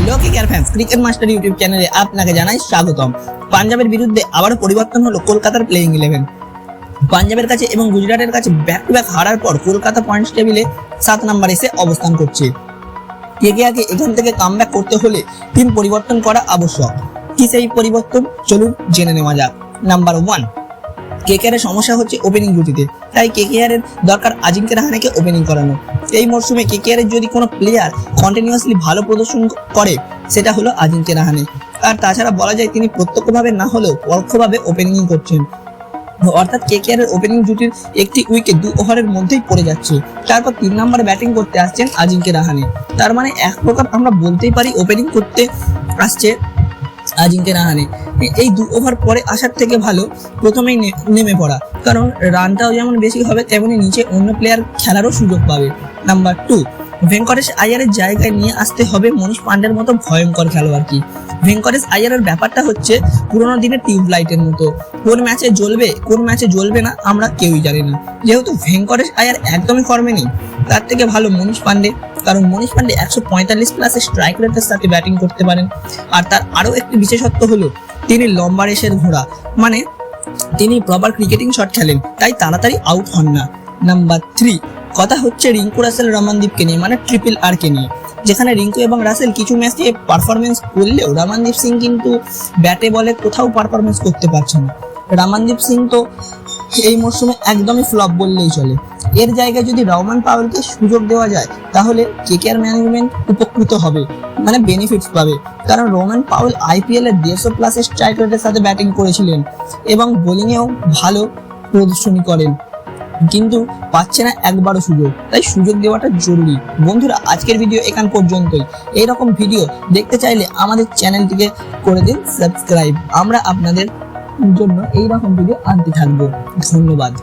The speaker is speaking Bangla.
Hello KKR fans, cricket master YouTube চ্যানেলে আপনাকে জানাই স্বাগতম। পাঞ্জাবের বিরুদ্ধে আবারও পরিবর্তন হলো কলকাতার প্লেইং 11। পাঞ্জাবের কাছে এবং গুজরাটের কাছে ব্যাক টু ব্যাক হারার পর কলকাতা পয়েন্টস টেবিলে 7 নম্বরে এসে অবস্থান করছে। কেকেআরকে এখান থেকে কামব্যাক করতে হলে টিম পরিবর্তন করা আবশ্যক। কি সেই পরিবর্তন, চলুন জেনে নেওয়া যাক। নাম্বার 1, কেকেআর এর সমস্যা হচ্ছে ওপেনিং জুটিতে, তাই কেকেআর এর দরকার আজিঙ্ক্য রাহানেকে ওপেনিং করানো। এই মরশুমে কেকেআর এর যদি কোনো প্লেয়ার কন্টিনিউয়াসলি ভালো প্রদর্শন করে সেটা হলো আজিঙ্ক্য রাহানে। আর তাছাড়া বলা যায় তিনি প্রত্যক্ষভাবে না হলেও পরোক্ষভাবে ওপেনিং করছেন, অর্থাৎ কেকেআর এর ওপেনিং জুটির একটি উইকেট 2 ওভারের মধ্যেই পড়ে যাচ্ছে। তারপর 3 নম্বরে ব্যাটিং করতে আসছেন আজিঙ্ক্য রাহানে। তার মানে এক প্রকার আমরা বলতেই পারি ওপেনিং করতে আসছে আজিঙ্ক্য রাহানে। এই 2 ওভার পরে আসার থেকে ভালো প্রথমেই নেমে পড়া, কারণ রানটাও যেমন বেশি হবে তেমনি নিচে অন্য প্লেয়ার খেলারও সুযোগ পাবে। নাম্বার 2, ভেঙ্কটেশ আইয়ারের জায়গায় নিয়ে আসতে হবে মনীষ পান্ডের মতো ভয়ঙ্কর খেলোয়াড়কে। ভেঙ্কটেশ আইয়ারের ব্যাপারটা হচ্ছে পুরোনো দিনের টিউবলাইটের মতো, কোন ম্যাচে জ্বলবে কোন ম্যাচে জ্বলবে না আমরা কেউই জানি না। যেহেতু ভেঙ্কটেশ আইয়ার একদমই ফর্মে নেই, তার থেকে ভালো মনীষ পান্ডে, কারণ মনীষ পান্ডে 145 প্লাসের স্ট্রাইক রেটের সাথে ব্যাটিং করতে পারেন। আর তার আরও একটি বিশেষত্ব হলো তিনি লম্বা রেসের ঘোড়া, মানে তিনি প্রপার ক্রিকেটিং শট খেলেন, তাই তাড়াতাড়ি আউট হন না। নাম্বার 3, কথা হচ্ছে রিঙ্কু রাসেল রমনদীপকে নিয়ে, মানে ট্রিপল আর কে নিয়ে। যেখানে রিঙ্কু এবং রাসেল কিছু ম্যাচে পারফরমেন্স করলেও রমনদীপ সিং কিন্তু ব্যাটে বলে কোথাও পারফরমেন্স করতে পারছে না। রমনদীপ সিং তো এই মরশুমে একদমই ফ্লপ বললেই চলে। এর জায়গায় যদি রহমান পাওয়েলকে সুযোগ দেওয়া যায় তাহলে কেকেআর ম্যানেজমেন্ট উপকৃত হবে, মানে বেনিফিটস পাবে। কারণ রহমান পাওয়েল আইপিএল এর 150 প্লাসের স্ট্রাইক রেটের সাথে ব্যাটিং করেছিলেন এবং বোলিংয়েও ভালো প্রদর্শনী করেন, কিন্তু পাচ্ছে না একবারও সুযোগ, তাই সুযোগ দেওয়াটা জরুরি। বন্ধুরা, আজকের ভিডিও এখান পর্যন্তই। এইরকম ভিডিও দেখতে চাইলে আমাদের চ্যানেলটিকে করে দিন সাবস্ক্রাইব। আমরা আপনাদের জন্য এইরকম ভিডিও আনতে থাকবো। ধন্যবাদ।